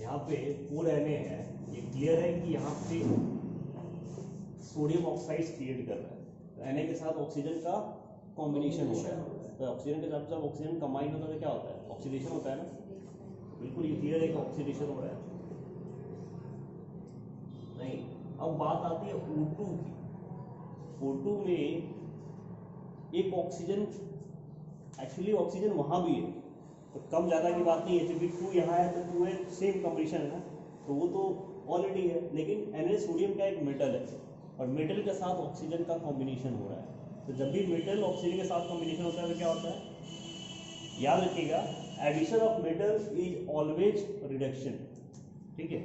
यहाँ पे 4Na है, ये क्लियर है कि यहाँ पे सोडियम ऑक्साइड क्रिएट कर रहा है, तो Na के साथ ऑक्सीजन का कॉम्बिनेशन हो रहा है, तो ऑक्सीजन के साथ जब ऑक्सीजन कंबाइन होता है तो क्या होता है, ऑक्सीडेशन होता है ना, बिल्कुल ये क्लियर है कि ऑक्सीडेशन हो रहा है। नहीं, अब बात आती है O2 की। O2 में एक ऑक्सीजन, एक्चुअली ऑक्सीजन वहाँ भी है, तो कम ज़्यादा की बात नहीं है, क्योंकि 2 यहाँ है तो 2 है, सेम कॉम्बिनेशन है ना, तो वो तो ऑलरेडी है। लेकिन Na सोडियम का एक मेटल है और मेटल के साथ ऑक्सीजन का कॉम्बिनेशन हो रहा है, तो जब भी मेटल ऑक्सीजन के साथ कॉम्बिनेशन होता है तो क्या होता है, याद रखिएगा, addition of metal is always reduction. ठीक है,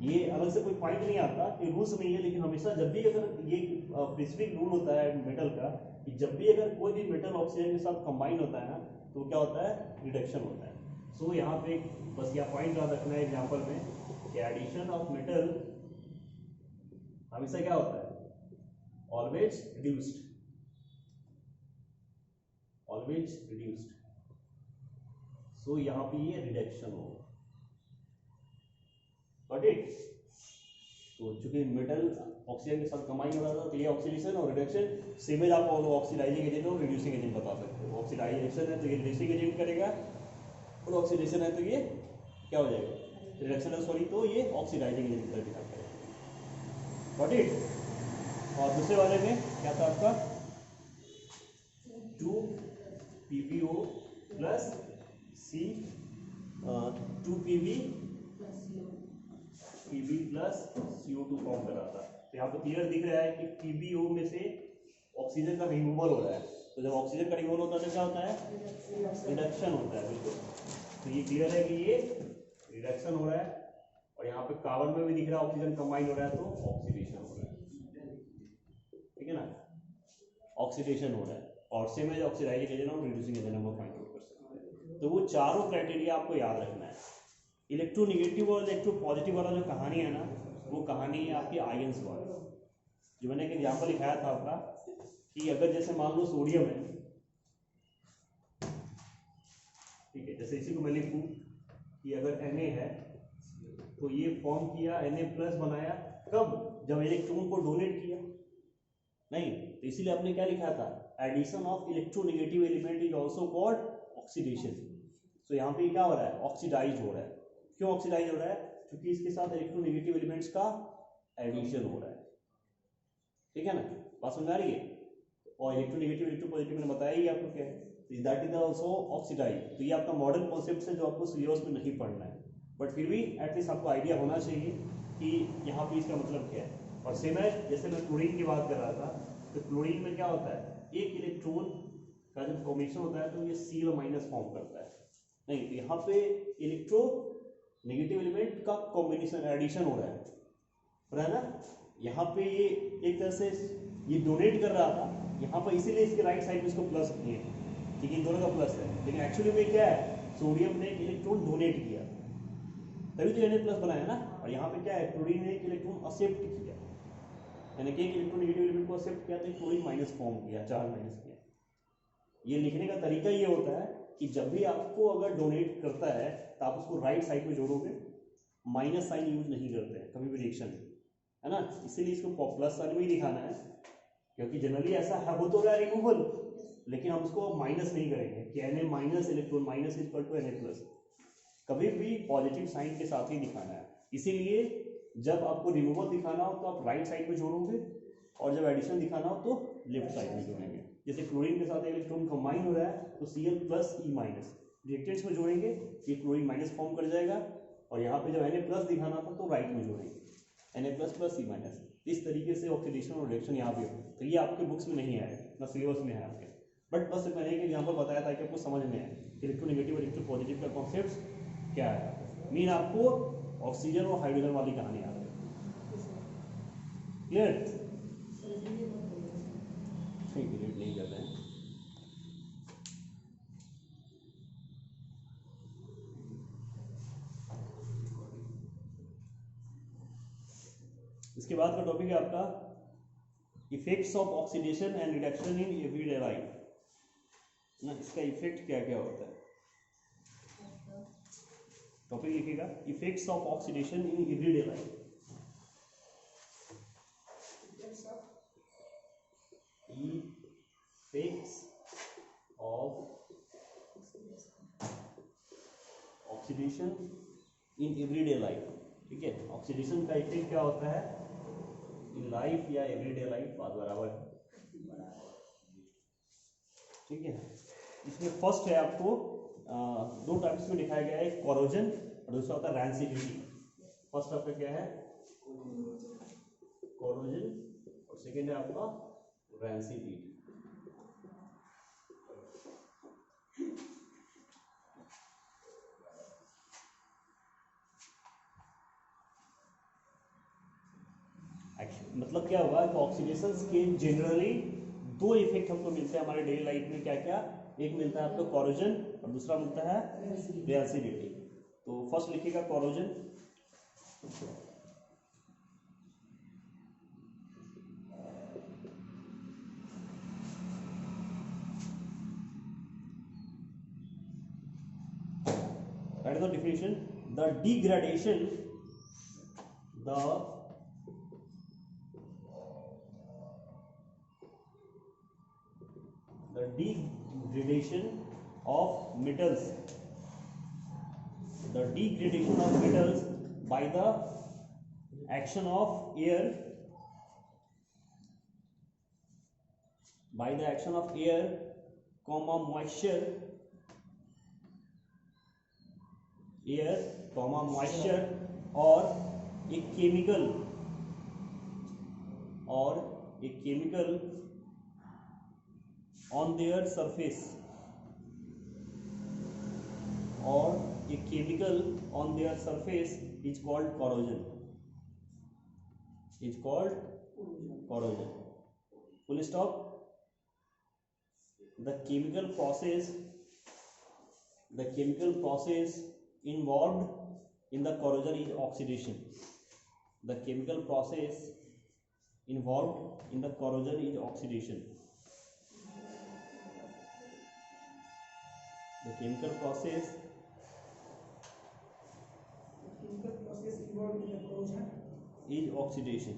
ये अलग से कोई पॉइंट नहीं आता, ये रूल्स नहीं है, लेकिन हमेशा जब भी अगर ये स्पेसिफिक रूल होता है मेटल का कि जब भी अगर कोई भी मेटल ऑक्सीजन के साथ कंबाइन होता है ना तो क्या होता है, रिडक्शन होता है। सो यहाँ पे बस यह पॉइंट याद रखना है एग्जाम्पल में कि एडिशन ऑफ मेटल हमेशा क्या होता है, ऑलवेज रिड्यूस्ड, ऑलवेज रिड्यूस्ड। सो यहाँ पे ये रिडक्शन होगा, गॉट इट। तो चूंकि मेटल ऑक्सीजन के साथ कंबाइन हो रहा था तो ये ऑक्सीडेशन और रिडक्शन सेम एज आप ऑक्सीडाइजिंग एजेंट और रिड्यूसिंग एजेंट बता सकते हो। ऑक्सीडाइजेशन है तो ये रिड्यूसिंग एजेंट करेगा, और ऑक्सीडेशन है तो ये क्या हो जाएगा, रिडक्शन है सॉरी, तो ये ऑक्सीडाइजिंग एजेंट का काम करेगा, गॉट इट। और दूसरे वाले में क्या था आपका, 2PbO plus C 2Pb plus CO2 form करा था। तो यहाँ पे क्लियर दिख रहा है कि PbO में से ऑक्सीजन का रिमूवल हो रहा है, तो जब ऑक्सीजन का रिमूवल होता है तो क्या होता है, रिडक्शन होता है, बिल्कुल। तो ये क्लियर है कि ये रिडक्शन हो रहा है, और यहाँ पे कार्बन में भी दिख रहा है ऑक्सीजन कंबाइन हो रहा है तो ऑक्सीडेशन हो रहा है, ठीक है ना, ऑक्सीडेशन हो रहा है। और सेम एज ऑक्सीडाइजिंग एजेंट और रिड्यूसिंग एजेंट हम फाइंड आउट कर सकते हैं। तो वो चारों क्राइटेरिया आपको याद रखना है। इलेक्ट्रोनेगेटिव और इलेक्ट्रोपॉजिटिव वाला जो कहानी है ना, वो कहानी है आपकी आयंस वाला, जो मैंने एक एग्जाम्पल लिखाया था आपका कि अगर जैसे मान लो सोडियम है, ठीक है, जैसे इसी को मैं लिखूं कि अगर Na है तो ये फॉर्म किया, Na प्लस बनाया, कब, जब इलेक्ट्रॉन को डोनेट किया, नहीं, तो इसीलिए आपने क्या लिखा था, addition of electronegative element is also called oxidation. तो यहाँ पे क्या हो रहा है, ऑक्सीडाइज हो रहा है। क्यों ऑक्सीडाइज हो रहा है, क्योंकि इसके साथ इलेक्ट्रोनेगेटिव एलिमेंट्स का एडिशन हो रहा है, ठीक है ना, बात समझ आ रही है। और इलेक्ट्रोनेगेटिव इलेक्ट्रोपॉजिटिव मैंने बताया ही आपको क्या है, दैट इज आल्सो ऑक्सीडाइज। तो ये आपका मॉडर्न कॉन्सेप्ट है जो आपको सिलेबस में नहीं पढ़ना है, बट फिर भी एटलीस्ट आपको आइडिया होना चाहिए कि यहाँ पे इसका मतलब क्या है। और सेम है, जैसे मैं क्लोरीन की बात कर रहा था, तो क्लोरीन में क्या होता है, एक इलेक्ट्रॉन का जब फॉर्मेशन होता है तो ये Cl- फॉर्म करता है, नहीं, तो यहाँ पे इलेक्ट्रो नेगेटिव एलिमेंट का कॉम्बिनेशन एडिशन हो रहा है ना। यहाँ पे ये एक तरह से ये डोनेट कर रहा था यहाँ पर, इसीलिए इसके राइट साइड में इसको प्लस किए, ठीक है, इन दोनों का प्लस है, लेकिन एक्चुअली में क्या है, सोडियम ने एक इलेक्ट्रॉन डोनेट किया, तभी तो Na प्लस बनाया ना। और यहाँ पे क्या है, क्लोरीन ने एक इलेक्ट्रॉन एक्सेप्ट किया, यानी कि एक इलेक्ट्रोनेगेटिव एलिमेंट को एक्सेप्ट किया तो क्लोरीन माइनस फॉर्म किया, चार्ज माइनस किया। ये लिखने का तरीका ये होता है कि जब भी आपको अगर डोनेट करता है तो आप उसको राइट साइड में जोड़ोगे, माइनस साइन यूज नहीं करते हैं कभी भी रिएक्शन, है ना, इसीलिए इसको प्लस साइन में ही दिखाना है, क्योंकि जनरली ऐसा है, हो तो रहा है रिमूवल, लेकिन हम उसको माइनस नहीं करेंगे कि Na minus electron minus equal to Na plus, कभी भी पॉजिटिव साइन के साथ ही दिखाना है। इसीलिए जब आपको रिमूवल दिखाना हो तो आप राइट साइड में जोड़ोगे, और जब एडिशन दिखाना हो तो लेफ्ट साइड में जोड़ेंगे। जैसे क्लोरीन के साथ इलेक्ट्रॉन कंबाइन हो रहा है तो Cl plus E minus reactants में जोड़ेंगे, ये क्लोरीन माइनस फॉर्म कर जाएगा, और यहाँ पे जब Na प्लस दिखाना था तो राइट में जोड़ेंगे, Na plus plus E minus. इस तरीके से ऑक्सीडेशन और रिएक्शन यहाँ पे हो, तो ये आपके बुक्स में नहीं आया, ना सिलेबस में है आपके, बट बस मैंने एक एग्जाम्पल बताया था कि आपको समझ में आए इलेक्ट्रोनेगेटिव और इलेक्ट्रोपॉजिटिव का कॉन्सेप्ट क्या है। मीन आपको ऑक्सीजन और हाइड्रोजन वाली कहानी आ रही है, क्लियर, डिलीट नहीं कर रहे हैं। इसके बाद का टॉपिक है आपका effects of oxidation and reduction in everyday life ना, इसका इफेक्ट क्या क्या होता है, टॉपिक लिखिएगा effects of oxidation in everyday life. Effects of oxidation in everyday life. ठीक है, ऑक्सीडेशन का इफेक्ट क्या होता है इन लाइफ या एवरीडे लाइफ, बात बराबर है। ठीक है, इसमें फर्स्ट है आपको दो टाइप्स में दिखाया गया है, एक कोरोजन और दूसरा होता है रैंसिडिटी। फर्स्ट आपका क्या है कोरोजन और सेकेंड है आपका रैंसिडिटी। मतलब क्या होगा कि ऑक्सीडेशन के जनरली दो इफेक्ट हमको मिलते हैं हमारे डेली लाइफ में। क्या क्या, एक मिलता है आपको कोरोजन और दूसरा मिलता है रैंसिडिटी। तो फर्स्ट लिखिएगा corrosion. That is the definition. The degradation of metals, the degradation of metals by the action of air, comma moisture, और एक chemical on their surface, is called corrosion. Full stop. The chemical process involved in the corrosion is oxidation. The chemical process involved in the corrosion is oxidation. The chemical process involved in the corrosion is oxidation.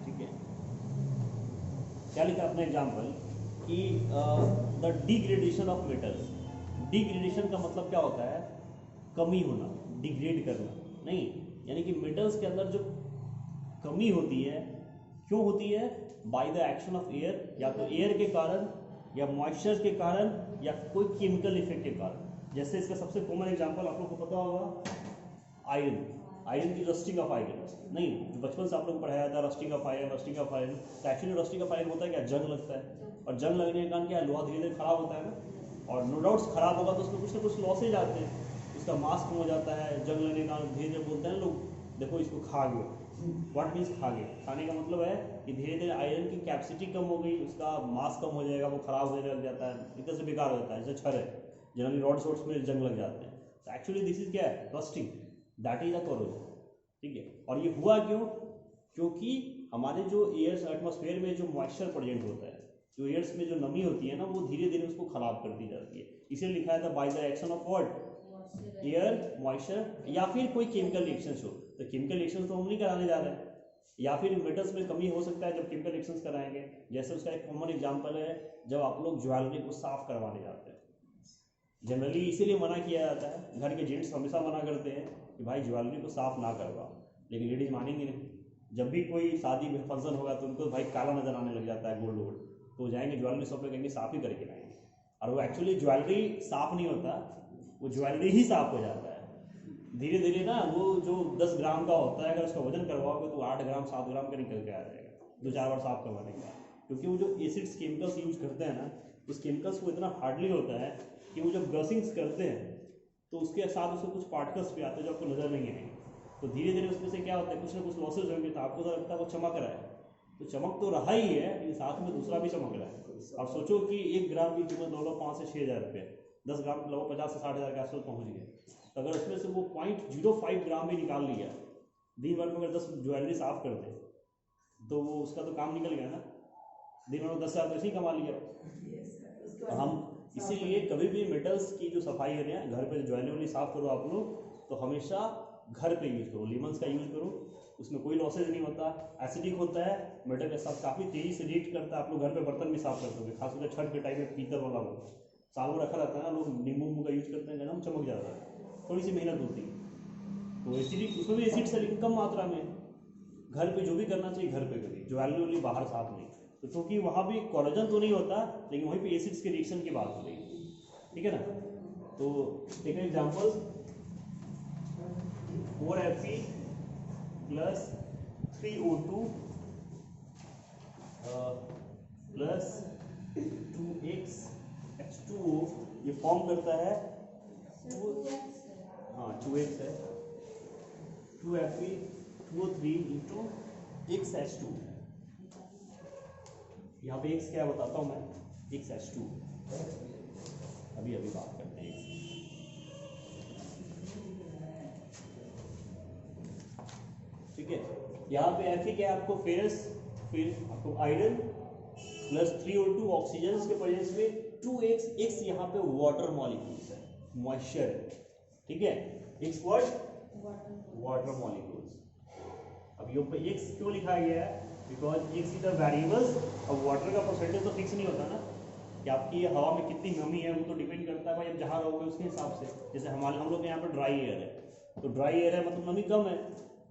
ठीक है, क्या लिखा अपने example कि the degradation of metals. Degradation का मतलब क्या होता है कमी होना, डिग्रेड करना नहीं, यानी कि मेटल्स के अंदर जो कमी होती है क्यों होती है, by the action of air, या तो एयर के कारण या मॉइस्चर के कारण या कोई केमिकल इफेक्ट के कारण। जैसे इसका सबसे कॉमन एग्जांपल आप लोग को पता होगा आयरन की रस्टिंग ऑफ आयरन, नहीं जो बचपन से आप लोग को पढ़ाया था रस्टिंग ऑफ आयरन। तो एक्चुअली रस्टिंग ऑफ आयरन होता है क्या, जंग लगता है, और जंग लगने के कारण क्या लोहा धीरे धीरे खराब होता है ना, और नो डाउट्स खराब होगा तो उसमें कुछ ना कुछ लॉसेज आते हैं, उसका मास कम हो जाता है। जंग लगने के कारण धीरे धीरे बोलते हैं लोग देखो इसको खा गए। व्हाट मीन्स खा गए, खाने का मतलब है कि धीरे धीरे आयरन की कैपेसिटी कम हो गई, उसका मास कम हो जाएगा, वो खराब होने लग जाता है, एक तरह से बेकार हो जाता है। जैसे छर है, जनरली रॉड शॉट्स में जंग लग जाते हैं। तो एक्चुअली दिस इज क्या है, rusting, that is a corrosion. ठीक है, और ये हुआ क्यों, क्योंकि हमारे जो एयर्स एटमॉस्फेयर में जो मॉइस्चर प्रेजेंट होता है, जो एयर्स में जो नमी होती है ना, वो धीरे धीरे उसको खराब करती जाती है। इसीलिए लिखा था by the action of what, air, moisture, या फिर कोई केमिकल रिएक्शंस हो। तो केमिकल रिएक्शंस तो हम नहीं कराने जा रहे हैं, या फिर मेटल्स में कमी हो सकता है जब केमिकल रिएक्शंस कराएंगे। जैसे उसका एक कॉमन एग्जांपल है जब आप लोग ज्वेलरी को साफ करवाने जाते हैं। जनरली इसीलिए मना किया जाता है, घर के जेंट्स हमेशा मना करते हैं कि भाई ज्वेलरी को साफ ना करवाओ, लेकिन लेडीज मानेंगी नहीं। जब भी कोई शादी में फंक्शन होगा तो उनको भाई काला नजर आने लग जाता है, गोल्ड वोल्ड, तो जाएंगे ज्वेलरी शॉप पे, कहेंगे साफ ही करके लाएंगे, और वो एक्चुअली ज्वेलरी साफ नहीं होता, वो ज्वेलरी ही साफ हो जाता है धीरे धीरे ना। वो जो 10 ग्राम का होता है, अगर उसका वजन करवाओगे तो 8 ग्राम 7 ग्राम का निकल के आ जाएगा 2-4 बार साफ करवाने के बाद। क्योंकि वो जो एसिड्स केमिकल्स यूज करते हैं ना, उस केमिकल्स को इतना हार्डली होता है कि वो जब ब्रशिंग्स करते हैं तो उसके साथ उसमें कुछ पार्टिकल्स भी आते हैं जो आपको नजर नहीं आएंगे। तो धीरे धीरे उसमें से क्या होता है, कुछ ना कुछ लॉसेज होंगे, तो आपको तो लगता है वो चमक रहा है, तो चमक तो रहा ही है, लेकिन साथ में दूसरा भी चमक रहा है। और सोचो कि 1 ग्राम की कीमत लगभग 5 से 6 हज़ार रुपये, 10 ग्राम लगभग 50 से 60 हज़ार के आसपास पहुँच गए। तो अगर उसमें से वो 0.05 ग्राम भी निकाल लिया, दिन भर में अगर 10 ज्वेलरी साफ कर दे, तो वो उसका तो काम निकल गया ना, दिन में 10,000 ऐसे ही कमा लिया। और हम इसीलिए कभी भी मेटल्स की जो सफाई है ना, घर पे ज्वेलरी साफ करो आप लोग, तो हमेशा घर पे यूज करो, लीमन्स का यूज करो, उसमें कोई लॉसेज नहीं होता, एसिडिक होता है, मेटल के साथ काफ़ी तेजी से रिएक्ट करता है। आप लोग घर पे बर्तन भी साफ करते हो, खासकर छठ के टाइम में पीतल वाला हो साल में रखा रहता है ना, लोग नींबू उम्बू का यूज करते हैं, एकदम चमक जाता है, थोड़ी सी मेहनत होती है। तो एसिडिक उसमें भी एसिड से, लेकिन कम मात्रा में। घर पे जो भी करना चाहिए घर पे करिए, ज्वेलरी बाहर साफ नहीं। तो क्योंकि वहाँ भी कोलेजन तो नहीं होता, लेकिन वहीं पे एसिड्स के रिएक्शन की बात हो रही है, ठीक है ना। तो take example, 4Fe plus 3O2 plus 2XH2O, ये फॉर्म करता है हाँ 2X है, 2Fe 2O3 इंटू XH2। यहाँ पे X क्या बताता हूँ मैं, XH2 अभी अभी बात करते हैं। ठीक है, यहाँ पे Fe क्या है आपको, फेरस, फिर आपको आयरन प्लस 3O2 ऑक्सीजन के प्रेजेंस में 2X यहाँ पे वाटर मॉलिक्यूल्स है, मॉइस्चर है, ठीक है। X water molecules. अब यहाँ पे X क्यों लिखा गया है, because X is the variables. अब वाटर का परसेंटेज तो फिक्स नहीं होता ना, कि आपकी हवा में कितनी नमी है, वो तो डिपेंड करता है भाई अब जहाँ रहोगे उसके हिसाब से। जैसे हम लोग के यहाँ पर ड्राई एयर है, तो ड्राई एयर है मतलब नमी कम है।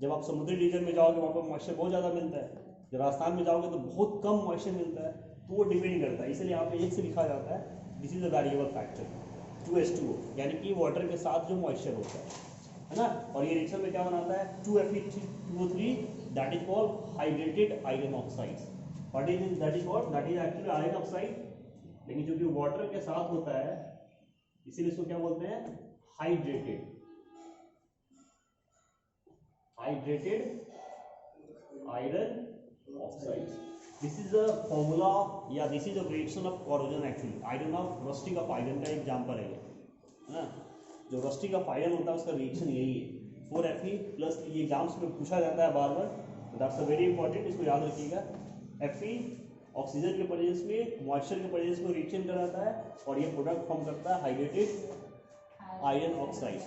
जब आप समुद्री रीजन में जाओगे वहाँ पर मॉइस्चर बहुत ज़्यादा मिलता है, जब राजस्थान में जाओगे तो बहुत कम मॉइस्चर मिलता है, तो वो डिपेंड करता है। इसलिए यहाँ पे एक से लिखा जाता है this is a variable factor 2H2O, यानी कि वाटर के साथ जो मॉइस्चर होता है ना। और ये रिएक्शन में क्या बनाता है 2Fe2O3, that is called hydrated iron oxide. What is that is called, that is actually iron oxide, लेकिन जो कि वाटर के साथ होता है इसीलिए इसको क्या बोलते हैं, hydrated iron oxide. This is a formula या this is a reaction of corrosion actually. Iron of rusting of iron का एग्जांपल है ना, जो rusting of iron होता है उसका रिएक्शन यही है 4Fe प्लस। ये एग्जाम्स में पूछा जाता है बार बार, दैट्स अ वेरी इंपॉर्टेंट, इसको याद रखिएगा। Fe ऑक्सीजन के प्रेजेंस में मॉइस्चर के प्रेजेंस में रिएक्शन कराता है और ये प्रोडक्ट फॉर्म करता है हाइड्रेटेड आयरन ऑक्साइड।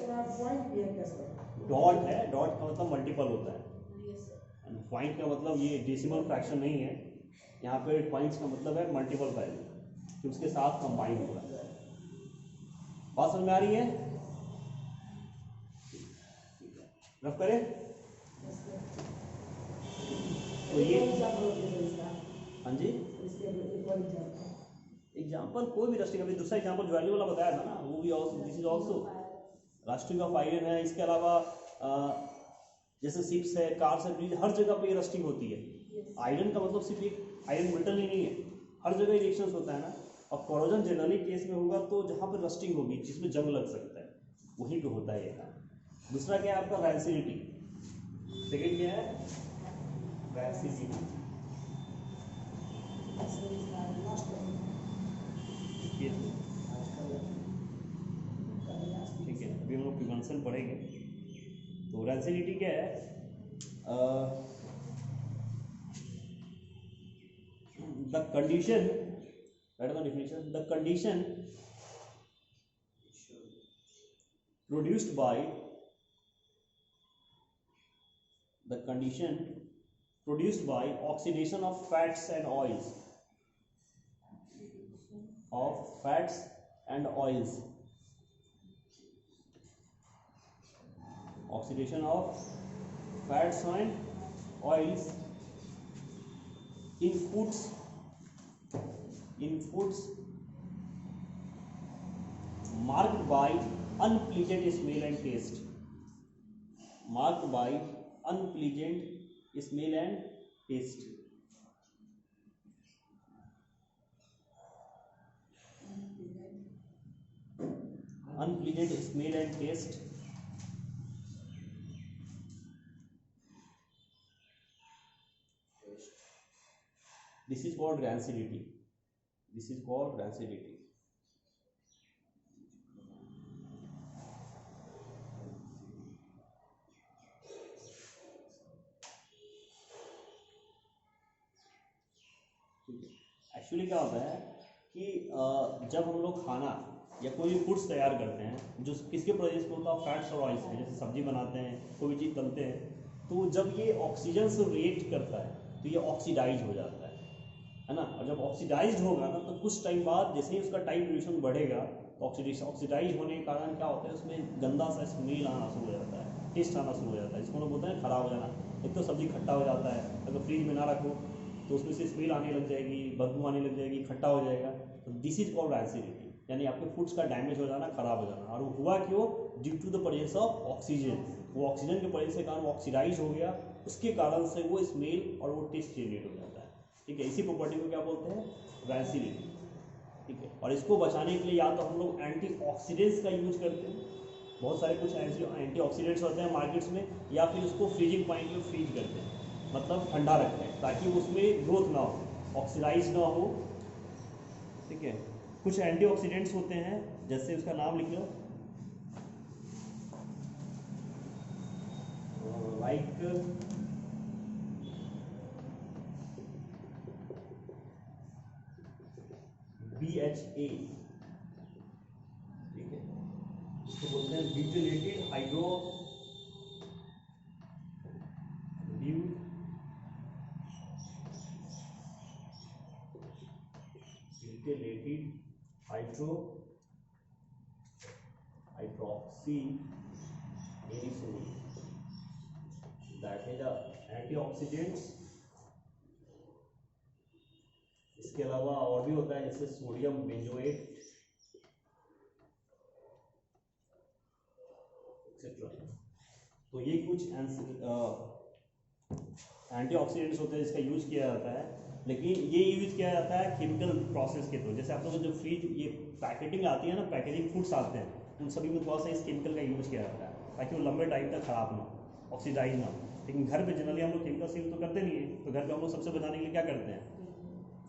डॉट है, डॉट का मतलब मल्टीपल होता है, पॉइंट का मतलब ये डेसिमल फ्रैक्शन नहीं है, यहाँ पे पॉइंट्स का मतलब है मल्टीपल वैल्यू कि उसके साथ कंबाइन हो रहा है। बात समझ में आ रही है, रफ करें। तो ये हाँ जी एग्जाम्पल कोई भी रस्टिंग, अभी दूसरा एग्जाम्पल ज्वेलरी वाला बताया था ना, वो भी this is also rusting of iron है। इसके अलावा जैसे शिप्स है, कार्स है, ब्रिज, हर जगह पे ये रस्टिंग होती है। आयरन का मतलब सिर्फ एक आयरन मेटल ही नहीं है, हर जगह रिएक्शंस होता है ना। और कोरोजन जनरली केस में होगा तो जहाँ पर रस्टिंग होगी, जिसमें जंग लग सकता है, वहीं पे होता है ये काम। दूसरा क्या है आपका वैंसिलिटी, सेकेंड क्या है वैंसिलिटी। ठीक है, अभी हम लोग प्रिवेंशन पढ़ेंगे। तो वैंसिलिटी क्या है, the condition, write the definition, the condition produced by oxidation of fats and oils, oxidation of fats and oils in foods marked by unpleasant smell and taste, this is called rancidity. Actually क्या होता है कि जब हम लोग खाना या कोई भी फूड्स तैयार करते हैं जो किसके प्रोसेस में होता है, फैट्स और ऑयल्स में, जैसे सब्जी बनाते हैं, कोई भी चीज़ तलते हैं, तो जब ये ऑक्सीजन से रिएक्ट करता है तो ये ऑक्सीडाइज हो जाता है ना। और जब ऑक्सीडाइज होगा ना तो कुछ टाइम बाद जैसे ही उसका टाइम ड्यूरेशन बढ़ेगा तो ऑक्सीडाइज होने के कारण क्या होता है, उसमें गंदा सा स्मेल आना शुरू हो जाता है, टेस्ट आना शुरू हो जाता है, जिसको लोग बोलते हैं खराब हो जाना। एक तो सब्जी खट्टा हो जाता है, अगर फ्रिज में ना रखो तो उसमें से स्मेल आने लग जाएगी, बदबू आने लग जाएगी, खट्टा हो जाएगा। तो दिस इज कॉल्ड एसिडिटी, यानी आपके फूड्स का डैमेज हो जाना, खराब हो जाना। और वो हुआ क्यों? Due to the presence of oxygen. वो ऑक्सीजन के प्रेजेंस के कारण वो ऑक्सीडाइज हो गया, उसके कारण से वो स्मेल और वो टेस्ट जनरेट हो जाता है। ठीक है, इसी प्रॉपर्टी को क्या बोलते हैं? वैसिलिटी। ठीक है, और इसको बचाने के लिए या तो हम लोग एंटीऑक्सीडेंट्स का यूज करते हैं, बहुत सारे कुछ एंटीऑक्सीडेंट्स होते हैं मार्केट्स में, या फिर उसको फ्रीजिंग पॉइंट में फ्रीज करते हैं, मतलब ठंडा रखते हैं ताकि उसमें ग्रोथ ना हो, ऑक्सीडाइज ना हो। ठीक है, कुछ एंटीऑक्सीडेंट्स होते हैं, जैसे उसका नाम लिख लो, लाइक BHA। ठीक है, इसको बोलते हैं butylated hydroxy anisole, that is antioxidants. इसके अलावा और भी होता है, जैसे सोडियम बेंजोएट एक्सेट्रा। तो ये कुछ एंटीऑक्सीडेंट्स होते हैं जिसका यूज किया जाता है, लेकिन ये यूज किया जाता है केमिकल प्रोसेस के थ्रू। जैसे आप लोगों को जो फ्रीज ये पैकेटिंग आती है ना, पैकेजिंग फूड्स आते हैं, उन सभी में थोड़ा सा इस केमिकल का यूज किया जाता है ताकि वो लंबे टाइम तक खराब ना हो, ऑक्सीडाइज ना हो। लेकिन घर पे जनरली हम लोग केमिकल यूज तो करते नहीं है, तो घर पे हम लोग सबसे बचाने के लिए क्या करते हैं?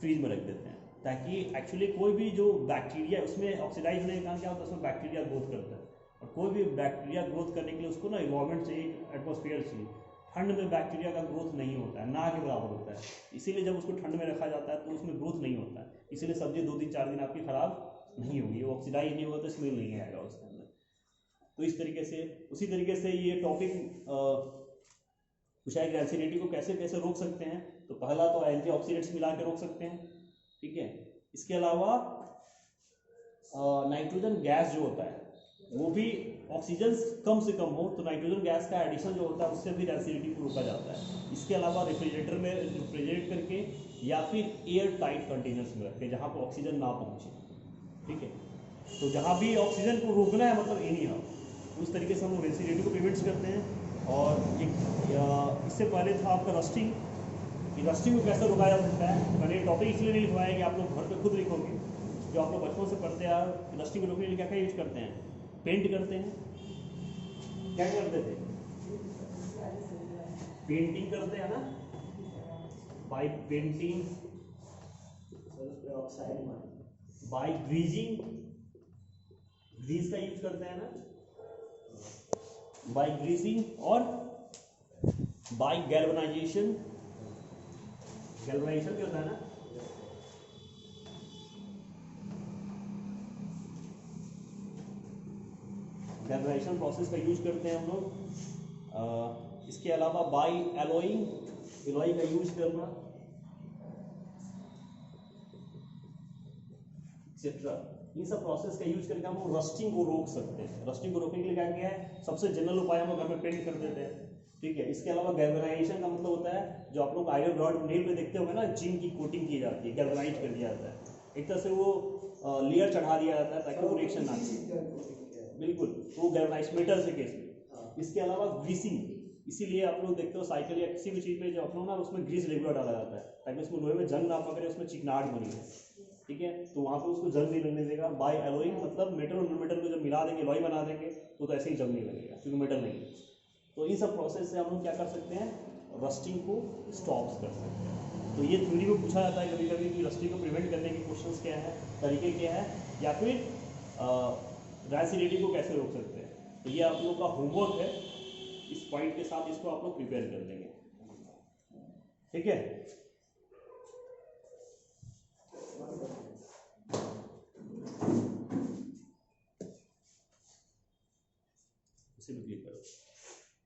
फ्रीज में रख देते हैं, ताकि एक्चुअली कोई भी जो बैक्टीरिया उसमें ऑक्सीडाइज होने के कारण क्या होता है, उसमें बैक्टीरिया ग्रोथ करता है। और कोई भी बैक्टीरिया ग्रोथ करने के लिए उसको ना इन्वायरमेंट चाहिए, एटमॉस्फेयर चाहिए। ठंड में बैक्टीरिया का ग्रोथ नहीं होता है, ना के बराबर होता है, इसीलिए जब उसको ठंड में रखा जाता है तो उसमें ग्रोथ नहीं होता है। इसीलिए सब्जी 2 दिन 4 दिन आपकी खराब नहीं होगी, वो ऑक्सीडाइज नहीं होगा तो स्मेल नहीं आएगा उसके अंदर। तो इस तरीके से, उसी तरीके से ये टॉपिक पूछा है कि एसिडिटी को कैसे कैसे रोक सकते हैं। तो पहला तो एंटीऑक्सीडेंट्स मिला के रोक सकते हैं। ठीक है, इसके अलावा नाइट्रोजन गैस जो होता है वो भी, ऑक्सीजन कम से कम हो तो नाइट्रोजन गैस का एडिशन जो होता है उससे भी एसिडिटी को रोका जाता है। इसके अलावा रेफ्रिजरेटर में रेफ्रिजरेट करके या फिर एयर टाइट कंटेनर्स में रखें जहाँ पर ऑक्सीजन ना पहुँचे। ठीक है, तो जहाँ भी ऑक्सीजन को रोकना है मतलब एनी हाउ, उस तरीके से हम लोग एसिडिटी को प्रिवेंट करते हैं। और एक इससे पहले था आपका रस्टिंग, कि रस्टिंग को कैसे रोका जा सकता है। मैंने ये टॉपिक इसलिए नहीं लिखवाया कि आप लोग घर पे खुद लिखोगे, जो आप लोग बचपन से पढ़ते आ रस्टिंग को रोकने के लिए क्या क्या यूज करते हैं? पेंट करते हैं, क्या करते थे? पेंटिंग करते हैं ना, by painting, by greasing, grease का यूज करते हैं ना, बाय ग्रीजिंग, और बाय गैल्वनाइजेशन। गैल्वनाइजेशन क्या होता है ना, गैल्वनाइजेशन प्रोसेस का यूज करते हैं हम लोग। इसके अलावा बाय एलोइंग, एलोई का यूज करना, एक्सेट्रा। इन सब प्रोसेस का यूज करके हम लोग रस्टिंग को रोक सकते हैं। रस्टिंग को रोकने के लिए क्या किया है, सबसे जनरल उपाय हम लोग घर में पेंट कर देते हैं। ठीक है, इसके अलावा गैल्वनाइजेशन का मतलब होता है, जो आप लोग आयरन रॉड नेल पे देखते होंगे ना, जिंक की कोटिंग की जाती है, गैल्वनाइज कर दिया जाता है, एक तरह से वो लेयर चढ़ा दिया जाता है ताकि वो रिएक्शन ना हो। बिल्कुल, वो गैल्वनाइज मेटल से केस में। इसके अलावा ग्रीसिंग, इसीलिए आप लोग देखते हो साइकिल या किसी भी चीज़ पे जो आप लोग ना उसमें ग्रीस रेगुलर डाला जाता है ताकि उसमें लोहे में जंग ना पकड़े, उसमें चिकनाहट बनी है। ठीक है, तो वहाँ पे उसको जंग नहीं लगने देगा। बाय एलोइंग मतलब मेटल और नॉन मेटल को जब मिला देंगे, एलॉय बना देंगे, तो ऐसे ही जंग नहीं लगेगा क्योंकि मेटल नहीं है। तो इन सब प्रोसेस से हम लोग क्या कर सकते हैं, रस्टिंग को स्टॉप कर सकते हैं। तो ये थ्योरी में पूछा जाता है कभी कभी कि रस्टिंग को प्रिवेंट करने के क्वेश्चंस क्या है, तरीके क्या है, या फिर एसिडिटी को कैसे रोक सकते हैं। तो ये आप लोगों का होमवर्क है, इस पॉइंट के साथ इसको आप लोग प्रिपेयर कर देंगे। ठीक है। इसे भी क्लिक करो।